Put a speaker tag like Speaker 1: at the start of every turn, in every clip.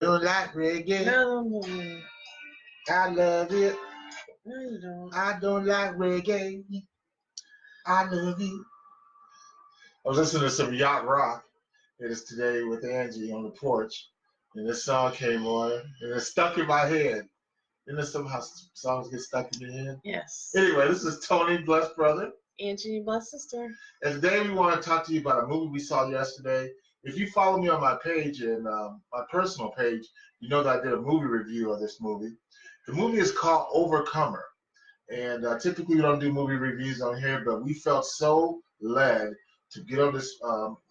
Speaker 1: Don't like reggae.
Speaker 2: No,
Speaker 1: I love it.
Speaker 2: no, you don't.
Speaker 1: I don't like reggae. I love it. I was listening to some yacht rock. It is today with Angie on the porch, and this song came on, and it stuck in my head. And then somehow songs get stuck in your head.
Speaker 2: Yes.
Speaker 1: Anyway, this is Tony Bless Brother,
Speaker 2: Angie, bless sister.
Speaker 1: and today we want to talk to you about a movie we saw yesterday. If you follow me on my page and my personal page, you know that I did a movie review of this movie. The movie is called Overcomer. And typically we don't do movie reviews on here, but we felt so led to get on this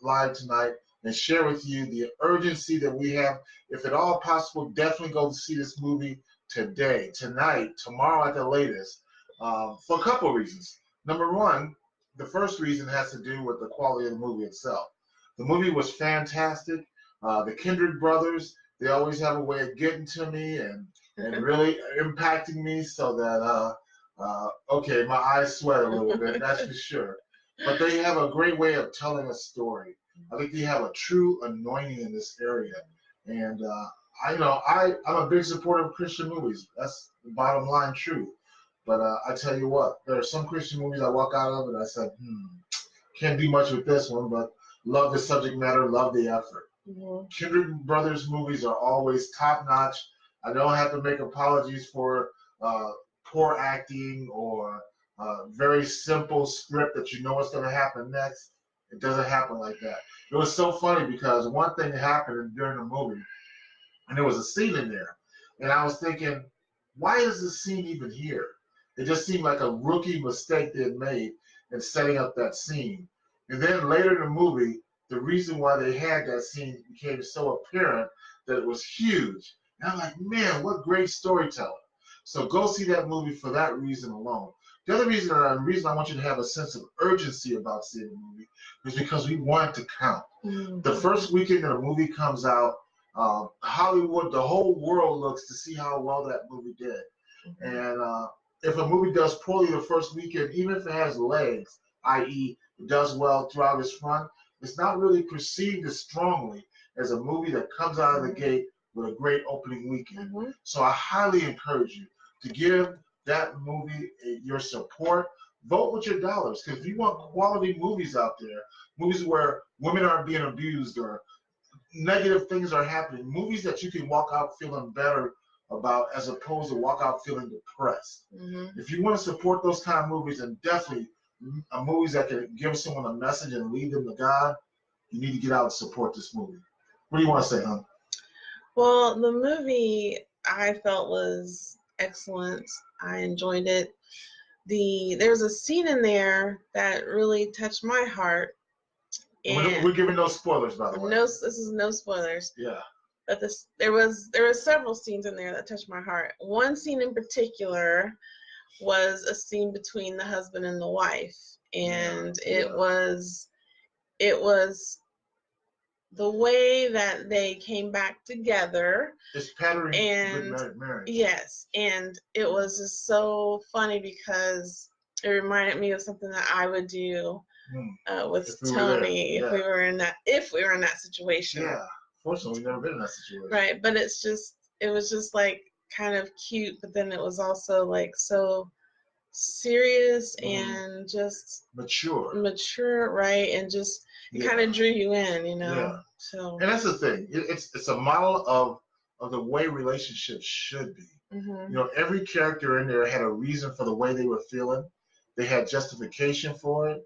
Speaker 1: live tonight and share with you the urgency that we have. If at all possible, definitely go to see this movie today, tonight, tomorrow at the latest, for a couple of reasons. Number one, the first reason has to do with the quality of the movie itself. The movie was fantastic. The Kindred brothers, they always have a way of getting to me and really impacting me so that okay, my eyes sweat a little bit, that's for sure. But they have a great way of telling a story. I think they have a true anointing in this area. And I'm a big supporter of Christian movies. That's the bottom line truth. But I tell you what, there are some Christian movies I walk out of and I said, can't do much with this one, but love the subject matter, love the effort.
Speaker 2: Mm-hmm.
Speaker 1: Kindred Brothers movies are always top notch. I don't have to make apologies for poor acting or very simple script that you know what's going to happen next. It doesn't happen like that. It was so funny because one thing happened during the movie, and there was a scene in there, and I was thinking, why is this scene even here? It just seemed like a rookie mistake they had made in setting up that scene. And then later in the movie, the reason why they had that scene became so apparent that it was huge. And I'm like, man, what great storytelling. So go see that movie for that reason alone. The other reason, and the reason I want you to have a sense of urgency about seeing the movie is because we want it to count.
Speaker 2: Mm-hmm.
Speaker 1: The first weekend that a movie comes out, Hollywood, the whole world looks to see how well that movie did.
Speaker 2: Mm-hmm.
Speaker 1: And if a movie does poorly the first weekend, even if it has legs, i.e., it does well throughout its run, it's not really perceived as strongly as a movie that comes out of the gate with a great opening weekend.
Speaker 2: Mm-hmm.
Speaker 1: So I highly encourage you to give that movie your support. Vote with your dollars, because if you want quality movies out there, movies where women aren't being abused or negative things are happening, movies that you can walk out feeling better about as opposed to walk out feeling depressed.
Speaker 2: Mm-hmm.
Speaker 1: If you want to support those kind of movies, and definitely movies that can give someone a message and lead them to God, you need to get out and support this movie. What do you want to say, hon?
Speaker 2: Well, the movie I felt was excellent. I enjoyed it. There's a scene in there that really touched my heart. And
Speaker 1: we're giving no spoilers, by the way.
Speaker 2: This is no spoilers.
Speaker 1: Yeah.
Speaker 2: But there were several scenes in there that touched my heart. One scene in particular was a scene between the husband and the wife, and it was the way that they came back together.
Speaker 1: It's patterned
Speaker 2: and
Speaker 1: good marriage.
Speaker 2: Yes, and it was just so funny because it reminded me of something that I would do with Tony if we were in that situation.
Speaker 1: Yeah, fortunately, we've never been in that situation.
Speaker 2: Right, but it was just like kind of cute, but then it was also like so serious and just mature, right? And just it kind of drew you in, you know.
Speaker 1: Yeah.
Speaker 2: So,
Speaker 1: and that's the thing. It's a model of the way relationships should be.
Speaker 2: Mm-hmm.
Speaker 1: You know, every character in there had a reason for the way they were feeling. They had justification for it,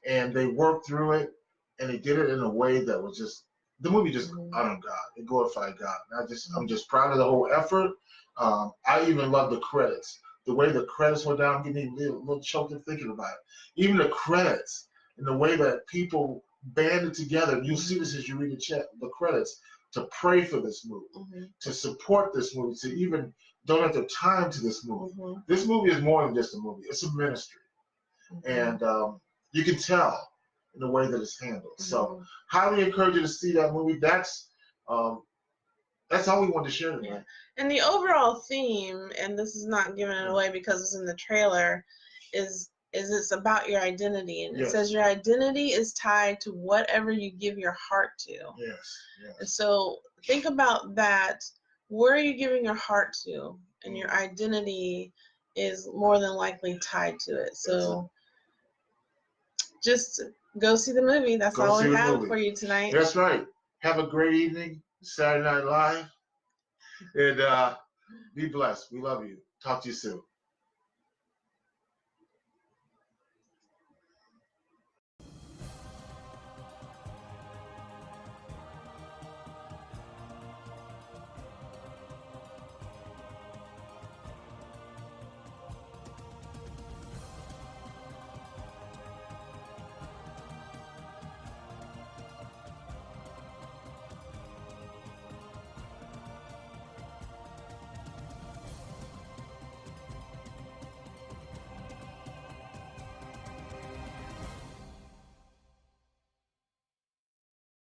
Speaker 1: and they worked through it, and they did it in a way that was just the movie just honored God. It glorified God. And I'm just proud of the whole effort. I even love the credits. The way the credits were down, getting me a little choked up thinking about it. Even the credits and the way that people banded together. You'll see this as you read the credits, to pray for this movie, to support this movie, to even donate their time to this movie. This movie is more than just a movie. It's a ministry. And you can tell in the way that it's handled. So highly encourage you to see that movie. That's all we wanted to share tonight.
Speaker 2: Yeah. And the overall theme, and this is not giving it away because it's in the trailer, is it's about your identity. And it says your identity is tied to whatever you give your heart to.
Speaker 1: Yes.
Speaker 2: And so think about that. Where are you giving your heart to? And your identity is more than likely tied to it. So just go see the movie. That's all we have for you tonight.
Speaker 1: That's right. Have a great evening, Saturday Night Live. And be blessed. We love you. Talk to you soon.